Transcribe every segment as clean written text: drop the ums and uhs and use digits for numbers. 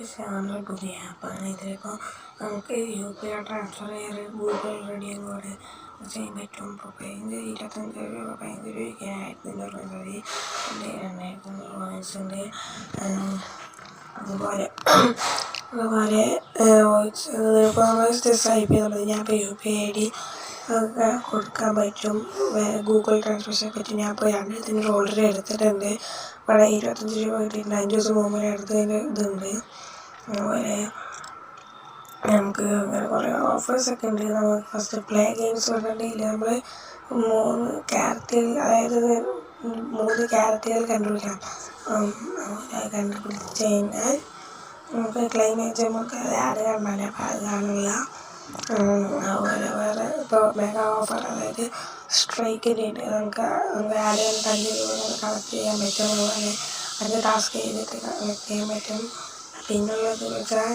നമ്മുടെ പുതിയ ആപ്പാണ്. ഇതിലിപ്പോൾ നമുക്ക് UPI ട്രാൻസ്ഫർ ചെയ്യാറ് ഗൂഗിൾ റെഡിയും കൂടെ ചെയ്യാൻ പറ്റും. ഇപ്പോൾ 25 രൂപ 15 രൂപയ്ക്ക് 1500 2000 വാങ്ങിച്ചിട്ടുണ്ട്. അതുപോലെ ഇപ്പോൾ നമ്മൾ ടൈപ്പ് ചെയ്തുള്ളത് ഞാൻ ഇപ്പോൾ UPI ID ഒക്കെ കൊടുക്കാൻ പറ്റും. ഗൂഗിൾ ട്രാൻസ്ഫർ പറ്റി ഞാൻ ഇപ്പോൾ 2 ഓൾറെഡി എടുത്തിട്ടുണ്ട്. ഇവിടെ 25 രൂപ കിട്ടിയിട്ടുണ്ട്. 5 ദിവസം മുമ്പ് എടുത്തതിൻ്റെ ഇതുണ്ട്. അതുപോലെ നമുക്ക് അങ്ങനെ കുറേ ഓഫേഴ്സൊക്കെ ഉണ്ട്. നമുക്ക് ഫസ്റ്റ് പ്ലേ ഗെയിംസ് പറഞ്ഞിട്ടുണ്ടെങ്കിൽ നമ്മൾ 3 ക്യാരറ്റുകൾ, അതായത് 3 ക്യാരറ്റുകൾ കണ്ടുപിടിക്കണം. കണ്ടുപിടിച്ച് കഴിഞ്ഞാൽ നമുക്ക് ക്ലൈമാക്സ് നമുക്ക് ആഡ് കാണാൻ അപ്പോൾ അത് കാണില്ല. അതുപോലെ വേറെ ഇപ്പോൾ മെഗാ ഓഫർ, അതായത് സ്ട്രൈക്കിൻ്റെ ഉണ്ട്. നമുക്ക് ആഡ് ചെയ്യാൻ 5 രൂപ കളക്ട് ചെയ്യാൻ പറ്റും. അതുപോലെ അത് ടാസ്ക് ചെയ്തിട്ട് കളക്ട് ചെയ്യാൻ പറ്റും. പിന്നുള്ളത് വെച്ചാൽ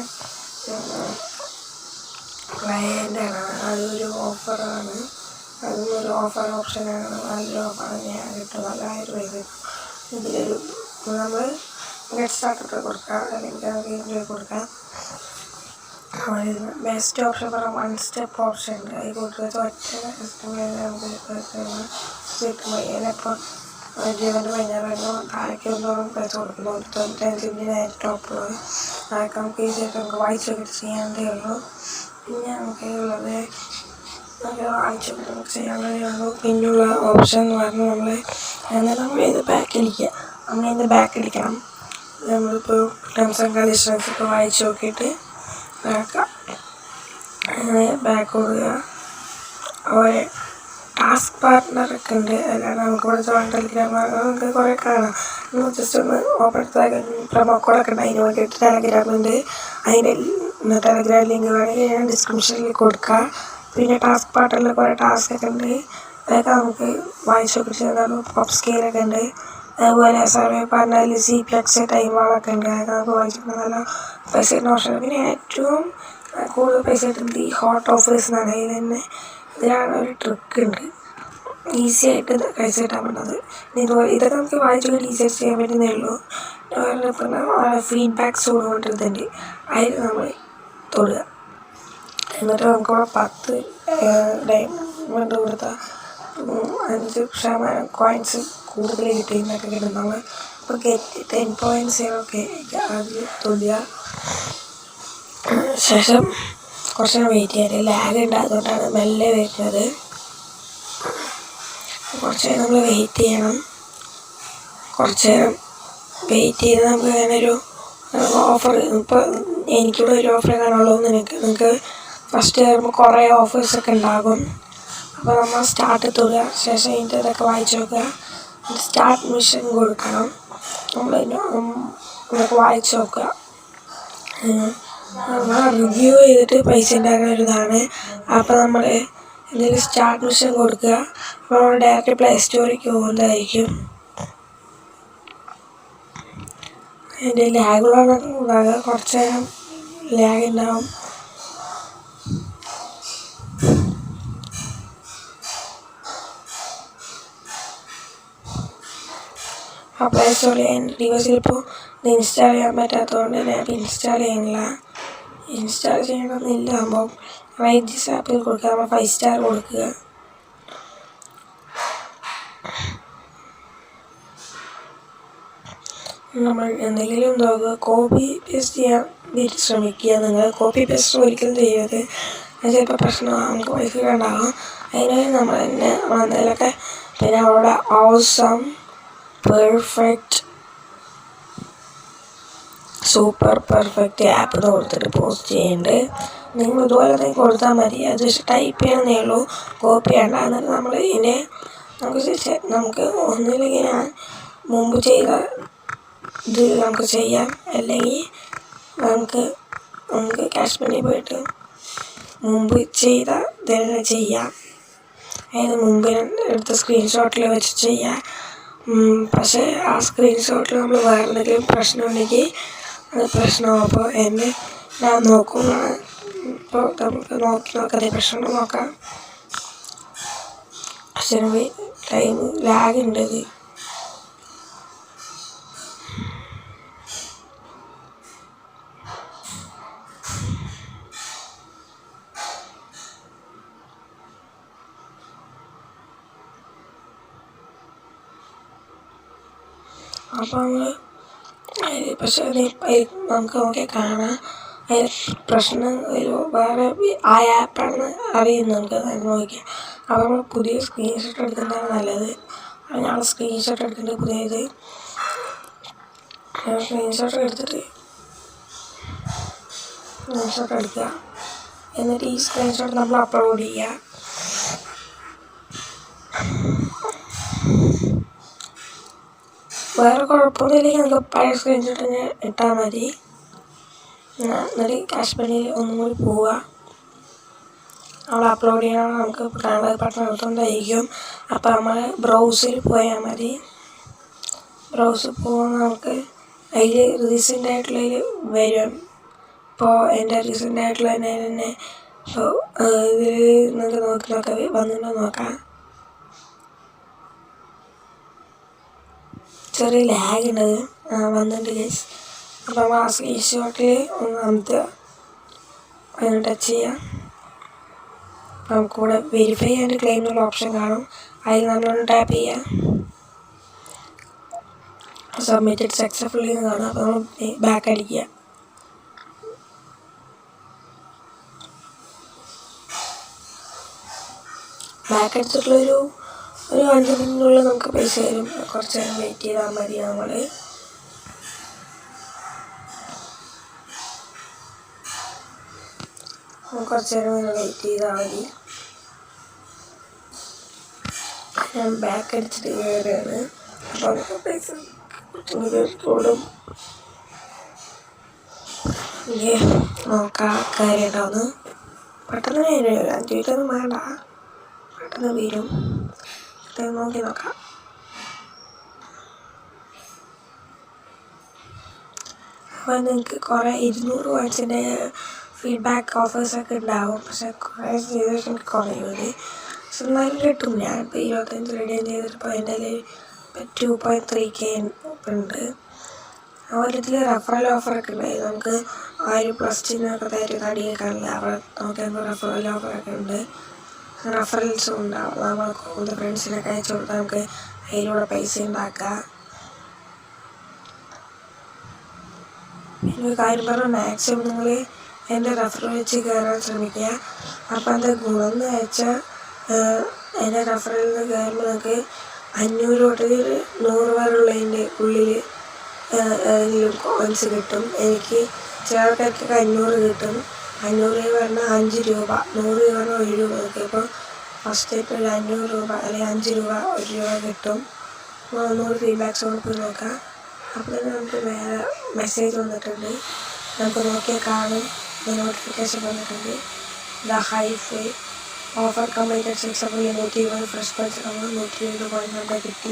ക്ലയൻ്റാണ്, അതൊരു ഓഫറാണ്. അതും ഒരു ഓഫർ ഓപ്ഷനാണ്. നല്ലൊരു ഓഫറാണ്. ഞാൻ കിട്ടും 4000 രൂപ കിട്ടും. ഇതിലൊരു നമ്മൾ ഗെറ്റ് സ്റ്റാർട്ടൊക്കെ കൊടുക്കാം, അല്ലെങ്കിൽ 2000 രൂപ കൊടുക്കാം. ബെസ്റ്റ് ഓപ്ഷൻ പറയാം 1 സ്റ്റെപ്പ് ഓപ്ഷൻ ഉണ്ട്. അത് കൊടുക്കുക ഒറ്റ കസ്റ്റമർ നമുക്ക് കിട്ടുമ്പോൾ ഇതിലിപ്പോൾ ജീവൻ്റെ കഴിഞ്ഞാൽ താഴേക്കൊന്നും പൈസ കൊടുക്കുന്നു. 95 ടോപ്പുള്ളത് അതൊക്കെ നമുക്ക് ഈസിയായിട്ട് നമുക്ക് വായിച്ചൊക്കെ ചെയ്യാനേ ഉള്ളൂ. പിന്നെ നമുക്ക് ഉള്ളത് വായിച്ചൊക്കെ നമുക്ക് ചെയ്യാനുള്ളതേ ഉള്ളൂ. പിന്നെയുള്ള ഓപ്ഷൻ എന്ന് പറഞ്ഞാൽ നമ്മളിത് ബാക്കിലിരിക്കുക. നമ്മളിത് ബാക്കിലിരിക്കണം. നമ്മളിപ്പോൾ ടേംസ് ആൻഡ് കണ്ടീഷൻസ് ഇപ്പോൾ വായിച്ച് നോക്കിയിട്ട് അങ്ങനെ ബാക്ക് കൊടുക്കുക. അതുപോലെ ടാസ്ക് പാർട്ട്ണറൊക്കെ ഉണ്ട്. അല്ലാണ്ട് നമുക്ക് ഇവിടെ ജോയിൻ ടെലിഗ്രാം നമുക്ക് കുറേ കാണാം. നമ്മൾ ജസ്റ്റ് ഒന്ന് ഓപ്പൺ എടുത്താൽ പ്രൊമോ കോഡൊക്കെ ഉണ്ട്. അതിന് വേണ്ടിയിട്ട് ടെലഗ്രാമുണ്ട്. അതിൻ്റെ ടെലഗ്രാം ലിങ്ക് വേണമെങ്കിൽ ഞാൻ ഡിസ്ക്രിപ്ഷനിൽ കൊടുക്കാം. പിന്നെ ടാസ്ക് പാർട്ട്ണറിൽ കുറേ ടാസ്കൊക്കെ ഉണ്ട്. അതൊക്കെ നമുക്ക് വായിച്ച് നോക്കി ചെയ്താൽ പോപ്പ് സ്കെയിലൊക്കെ ഉണ്ട്. അതുപോലെ സർവേ പറഞ്ഞാൽ CPX ടൈമുകളൊക്കെ ഉണ്ട്. അതൊക്കെ നമുക്ക് വായിച്ചിട്ട് നല്ല പൈസ കിട്ടുന്ന ഓപ്ഷൻ. പിന്നെ ഏറ്റവും കൂടുതൽ പൈസ കിട്ടുന്നത് ഈ ഹോട്ട് ഓഫേഴ്സ് എന്നാണ്. അതിൽ തന്നെ ഇതിലാണ് ഒരു ട്രിക്ക് ഉണ്ട്, ഈസി ആയിട്ട് പൈസ കിട്ടാൻ പറ്റുന്നത്. ഇതുപോലെ ഇതൊക്കെ നമുക്ക് വായിച്ചൊക്കെ ഈസിയായിട്ട് ചെയ്യാൻ പറ്റുന്നേ ഉള്ളൂ. പിന്നെ ഫീഡ്ബാക്ക്സ് കൊടുക്കൊണ്ടിരുന്നുണ്ട്. അതിൽ നമ്മൾ തൊടുക. എന്നിട്ട് നമുക്കിവിടെ 10 ഡയമണ്ട് കൊടുത്താൽ 5% കോയിൻസ് കൂടുതൽ കിട്ടുന്നൊക്കെ കിട്ടും. നമ്മൾ ഇപ്പോൾ ഗെറ്റ് 10.0 അതിൽ തൊടുക. ശേഷം കുറച്ച് നേരം വെയിറ്റ് ചെയ്യാൻ ലാഗ് ഉണ്ട്, അതുകൊണ്ടാണ് മെല്ലെ വരുന്നത്. കുറച്ച് നേരം നമ്മൾ വെയിറ്റ് ചെയ്യണം. കുറച്ച് നേരം വെയിറ്റ് ചെയ്ത് നമുക്ക് അങ്ങനെ ഒരു ഓഫർ, ഇപ്പോൾ എനിക്കിവിടെ ഒരു ഓഫർ കാണുള്ളൂ. നിങ്ങൾക്ക് ഫസ്റ്റ് കയറുമ്പോൾ കുറേ ഓഫേഴ്സൊക്കെ ഉണ്ടാകും. അപ്പോൾ നമ്മൾ സ്റ്റാർട്ട് തൊടുക. ശേഷം അതിൻ്റെ ഇതൊക്കെ വായിച്ച് നോക്കുക. സ്റ്റാർട്ട് മിഷൻ കൊടുക്കണം. നമുക്ക് വായിച്ച് നോക്കുക. നമ്മൾ റിവ്യൂ ചെയ്തിട്ട് പൈസ ഉണ്ടാക്കുന്ന ഒരു ഇതാണ്. അപ്പോൾ നമ്മൾ എന്തെങ്കിലും സ്റ്റാർട്ട് മിഷൻ കൊടുക്കുക. അപ്പോൾ നമ്മൾ ഡയറക്റ്റ് പ്ലേ സ്റ്റോറിലേക്ക് പോകുന്നതായിരിക്കും. അതിൻ്റെ ലാഗുള്ള കുറച്ച് നേരം ലാഗ് ഉണ്ടാവും. ആ പ്ലേ സ്റ്റോറിൽ എൻ്റെ ഡിവൈസിലിപ്പോൾ ഇത് ഇൻസ്റ്റാൾ ചെയ്യാൻ പറ്റാത്തതുകൊണ്ട് ഞാൻ ഇൻസ്റ്റാൾ ചെയ്യുന്നില്ല. ഇൻസ്റ്റാൾ ചെയ്യണമെന്നില്ല. അപ്പോൾ റൈറ്റ്സ് ആപ്പിൽ കൊടുക്കുക. നമ്മൾ 5 സ്റ്റാർ കൊടുക്കുക. നമ്മൾ എന്തെങ്കിലും കോപ്പി പേസ്റ്റ് ചെയ്യാൻ വേണ്ടി ശ്രമിക്കുക. നിങ്ങൾ കോപ്പി പേസ്റ്റ് ഒരിക്കലും ചെയ്യരുത്. അത് ചിലപ്പോൾ പ്രശ്നമാണ്, നമുക്ക് പൈസ ഉണ്ടാകും. അതിന് നമ്മൾ തന്നെ എന്തെങ്കിലുമൊക്കെ പിന്നെ അവിടെ awesome perfect super perfect app എന്ന് കൊടുത്തിട്ട് പോസ്റ്റ് ചെയ്യുന്നുണ്ട്. നിങ്ങൾ ഇതുപോലെ തന്നെ കൊടുത്താൽ മതി. അത് ടൈപ്പ് ചെയ്യണമെന്നേ ഉള്ളൂ, കോപ്പി ചെയ്യണ്ട. എന്നിട്ട് നമ്മൾ ഇതിനെ നമുക്ക് ഒന്നില്ലെങ്കിൽ ഞാൻ മുമ്പ് ചെയ്ത ഇത് നമുക്ക് ചെയ്യാം, അല്ലെങ്കിൽ നമുക്ക് ക്യാഷ് മണി പോയിട്ട് മുമ്പ് ചെയ്ത ഇതെല്ലാം ചെയ്യാം. അതായത് മുമ്പ് എടുത്ത സ്ക്രീൻഷോട്ടിൽ വെച്ച് ചെയ്യാം. പക്ഷേ ആ സ്ക്രീൻഷോട്ടിൽ നമ്മൾ വേറെ എന്തെങ്കിലും പ്രശ്നമുണ്ടെങ്കിൽ അത് പ്രശ്നമാകും. അപ്പോൾ ഞാൻ നോക്കുന്നതാണ്. ഇപ്പോൾ നമുക്ക് നോക്കാതെ പ്രശ്നം നോക്കാം. പക്ഷേ ടൈം ലാഗ് ഉണ്ട്. ഇത് അപ്പോൾ നമ്മൾ പക്ഷേ നമുക്ക് നോക്കിയാൽ കാണാം അതിൽ പ്രശ്നം ഒരു വേറെ ആ ആപ്പാണെന്ന് അറിയും നമുക്ക് നോക്കിയാൽ. അപ്പോൾ നമ്മൾ പുതിയ സ്ക്രീൻഷോട്ട് എടുക്കേണ്ടതാണ് നല്ലത്. ഞങ്ങൾ സ്ക്രീൻഷോട്ട് എടുക്കേണ്ടത് പുതിയത് സ്ക്രീൻഷോട്ട് എടുത്തിട്ട് സ്ക്രീൻഷോട്ട് എടുക്കുക. എന്നിട്ട് ഈ സ്ക്രീൻഷോട്ട് നമ്മൾ അപ്ലോഡ് ചെയ്യുക. വേറെ കുഴപ്പമൊന്നുമില്ലെങ്കിൽ നമുക്ക് പഴയ സ്ക്രീൻഷോട്ട് തന്നെ ഇട്ടാൽ മതി. എന്നിട്ട് ക്യാഷ് ബണ്ണിൽ ഒന്നും കൂടി പോവുക. നമ്മൾ അപ്ലോഡ് ചെയ്യണം നമുക്ക് കാണാൻ ബട്ടൺ എടുത്തുകൊണ്ടായിരിക്കും. അപ്പോൾ നമ്മൾ ബ്രൗസിൽ പോയാൽ മതി. ബ്രൗസിൽ പോകുമ്പോൾ നമുക്ക് അതിൽ റീസെൻ്റ് ആയിട്ടുള്ളതിൽ വരും. ഇപ്പോൾ എൻ്റെ റീസെൻ്റ് ആയിട്ടുള്ള തന്നെ ഇപ്പോൾ ഇതിൽ നിങ്ങൾക്ക് നോക്കാം വന്നിട്ടുണ്ടോ നോക്കാം. ചെറിയ ലാഗ് ഉണ്ടത് വന്നിട്ടുണ്ട് ഗൈസ്. അപ്പോൾ നമ്മൾ ആ സ്ക്രീൻഷോട്ടിൽ ഒന്ന് നമുക്ക് അതിന് ടച്ച് ചെയ്യാം. നമുക്കിവിടെ വെരിഫൈ ആൻഡ് ക്ലെയിം എന്നുള്ള ഓപ്ഷൻ കാണും. അതിൽ നമ്മളൊന്ന് ടാപ്പ് ചെയ്യാം. സബ്മിറ്റഡ് സക്സസ്ഫുള്ളി എന്ന് കാണാം. അപ്പോൾ നമ്മൾ ബാക്ക് അടിക്കുക. ബാക്ക് അടിച്ചിട്ടുള്ളൊരു 5 മിനിറ്റിനുള്ളിൽ നമുക്ക് പൈസ തരും. കുറച്ച് നേരം വെയിറ്റ് ചെയ്താൽ മതി. നമ്മൾ കുറച്ച് നേരം വെയിറ്റ് ചെയ്താൽ മതി. ഞാൻ ബാക്ക് അടിച്ചിട്ട് കയറുകയാണ്. അപ്പോൾ നമുക്ക് പൈസ കൂടും. നോക്കാം കാര്യം ഉണ്ടാവുന്നു. പെട്ടെന്ന് വരും. 5 മിനിറ്റൊന്നും വേണ്ട, പെട്ടെന്ന് വരും. നോക്കി നോക്കാം. അപ്പോൾ നിങ്ങൾക്ക് കുറേ 200 വാട്സിൻ്റെ ഫീഡ്ബാക്ക് ഓഫേഴ്സൊക്കെ ഉണ്ടാവും. പക്ഷെ കുറേ ചെയ്തിട്ട് എനിക്ക് കുറയുന്നത് പക്ഷെ എന്നാലും കിട്ടും. ഞാനിപ്പോൾ 25 റെഡീം ചെയ്തിട്ടിപ്പോൾ എൻ്റെ 2.3K ഉണ്ട്. അതുപോലെ ഇതിൽ റെഫറൽ ഓഫറൊക്കെ ഉണ്ടായി. നമുക്ക് 1000+ ചിഹ്നമൊക്കെ തരുന്ന അടിയിൽ കാണില്ല. അവിടെ നോക്കിയാൽ റെഫറൽ ഓഫറൊക്കെ ഉണ്ട്. റെഫറൻസും ഉണ്ടാവും. നമ്മൾ കൂടുതൽ ഫ്രണ്ട്സിനൊക്കെ അയച്ചു കൊടുത്താൽ നമുക്ക് അതിലൂടെ പൈസ ഉണ്ടാക്കാം. പിന്നെ ഒരു കാര്യം പറഞ്ഞാൽ മാക്സിമം നിങ്ങൾ എൻ്റെ റെഫറൽ വെച്ച് കയറാൻ ശ്രമിക്കുക. അപ്പോൾ എന്താ ഗുണം എന്ന് വെച്ചാൽ എൻ്റെ റെഫറലിൽ നിന്ന് കയറുമ്പോൾ നിങ്ങൾക്ക് 500 തൊട്ട് 100 വരെയുള്ളതിൻ്റെ ഉള്ളിൽ കോയിൻസ് കിട്ടും. എനിക്ക് ചില ആൾക്കാർക്ക് 500 കിട്ടും. 500 പറഞ്ഞാൽ 5 രൂപ, 100 പറഞ്ഞാൽ 1 രൂപ കിട്ടും. ഫസ്റ്റ് ആയിട്ട് ഒരു 500 രൂപ അല്ലെങ്കിൽ 5 രൂപ 1 രൂപ കിട്ടും. 100 ഫീഡ്ബാക്സ് കൊണ്ട് പോയി നോക്കാം. അപ്പോൾ തന്നെ നമുക്ക് വേറെ മെസ്സേജ് വന്നിട്ടുണ്ട്. നമുക്ക് നോക്കിയാൽ കാണും. നോട്ടിഫിക്കേഷൻ വന്നിട്ടുണ്ട്. The hi-fi offer completed successfully 120 fresh പൈസ നമ്മൾ 120 പോയിന്റ് നമുക്ക് കിട്ടി.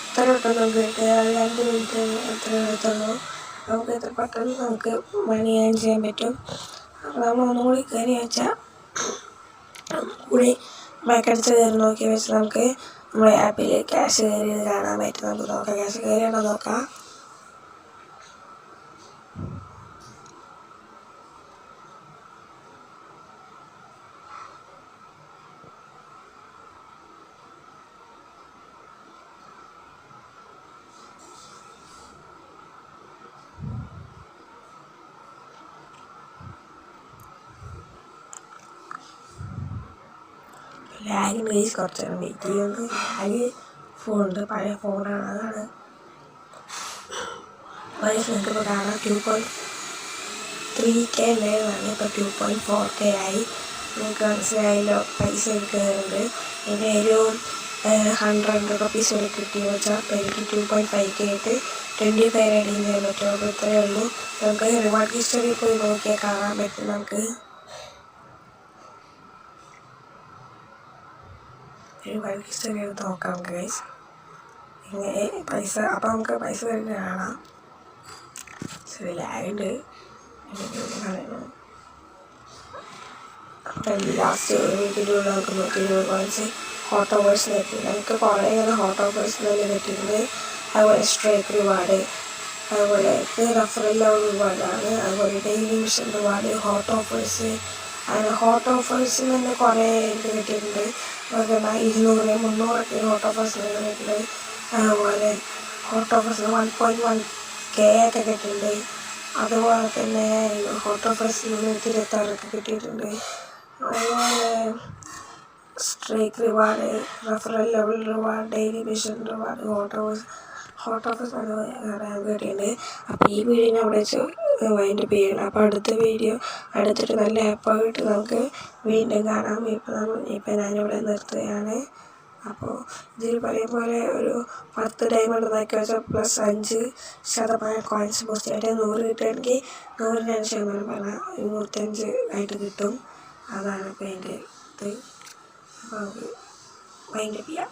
എത്ര പെട്ടെന്ന് നമുക്ക് കിട്ടിയ 2 മിനിറ്റ് എത്ര എടുത്തുള്ളൂ. നമുക്ക് എത്ര പെട്ടെന്ന് നമുക്ക് മണി ഏൺ ചെയ്യാൻ പറ്റും. അപ്പോൾ നമ്മൾ ഒന്നും കൂടി കയറി വെച്ചാൽ കൂടി ബാക്കടിച്ച് കയറി നോക്കി വെച്ചാൽ നമുക്ക് നമ്മുടെ ആപ്പിൽ ക്യാഷ് കയറിയത് കാണാൻ പറ്റും. നമുക്ക് നോക്കാം ക്യാഷ് കയറിയാണോ നോക്കാം. ലാഗിന് വേസ് കുറച്ച് നേരം വെയിറ്റ് ചെയ്യുന്നത്. ലാഗ് ഫോണുണ്ട്, പഴയ ഫോണാണ്. അതാണ് വയസ്സ് നിങ്ങൾക്കിപ്പോൾ കാണാം. 2.3K ഉണ്ടായതാണ്. ഇപ്പോൾ 2.4K ആയി. നിങ്ങൾക്ക് മനസ്സിലായല്ലോ പൈസ കയറുന്നുണ്ട്. എൻ്റെ ഒരു 100 റുപ്പീസ് വരെ കിട്ടിയെന്ന് വെച്ചാൽ അപ്പോൾ എനിക്ക് 2.5K ആയിട്ട് 25 റെഡീം ചെയ്യാൻ പറ്റും. അപ്പോൾ ഇത്രയേ ഉള്ളൂ. നമുക്ക് റിവാർഡ് ഹിസ്റ്ററി പോയി നോക്കിയാൽ കാണാൻ പറ്റും. നമുക്ക് റിവാർഡ് ഹിസ്റ്ററി എടുത്ത് നോക്കാം ഗൈസ്. ഇങ്ങനെ പൈസ അപ്പോൾ നമുക്ക് പൈസ തന്നെ കാണാം. ശരി ലാഗുണ്ട് പറയണം. അപ്പം ലാസ്റ്റ് വീട്ടിലുള്ള നമുക്ക് 120 പോയിൻറ്റ്സ് ഹോട്ട് ഓവേഴ്സ് എത്തി. നമുക്ക് കുറേ ഹോട്ട് ഓവേഴ്സ് തന്നെ കിട്ടിയിട്ടുണ്ട്. അതുപോലെ സ്ട്രൈക്ക് റിവാർഡ്, അതുപോലെ റെഫറൽ റിവാർഡാണ്, അതുപോലെ daily mission reward, hot offers. അങ്ങനെ ഹോട്ട് ഓഫേഴ്സിൽ തന്നെ കുറേ എനിക്ക് കിട്ടിയിട്ടുണ്ട്. അതുപോലെ 200, 300 ഹോട്ട് ഓഫേഴ്സ് കിട്ടിയിട്ടുണ്ട്. അതുപോലെ ഹോട്ട് ഓഫേഴ്സിൽ 1.1K ഒക്കെ കിട്ടിയിട്ടുണ്ട്. അതുപോലെ തന്നെ ഹോട്ട് ഓഫേഴ്സിൽ 126 കിട്ടിയിട്ടുണ്ട്. അതുപോലെ strike reward, referral level reward, daily mission reward, hot offers കിട്ടിയിട്ടുണ്ട്. അപ്പോൾ ഈ വീഡിയോ അവിടെ വെച്ച് വൈൻഡപ്പ് ചെയ്യണം. അപ്പോൾ അടുത്തൊരു നല്ല ആപ്പായിട്ട് നമുക്ക് വീണ്ടും കാണാം. ഇപ്പം ഞാനിവിടെ നിർത്തുകയാണ്. അപ്പോൾ ഇതിൽ പറയും പോലെ ഒരു 10 ഡയമണ്ട് നോക്കി വെച്ചാൽ +5% കോയിൻസ് പോസ്റ്റ് 100 കിട്ടുകയാണെങ്കിൽ 100% പറഞ്ഞാൽ 105 ആയിട്ട് കിട്ടും. അതാണ് ഇപ്പോൾ അതിൻ്റെ ഇത്. അപ്പോൾ നമുക്ക് വൈൻഡപ്പ് ചെയ്യാം.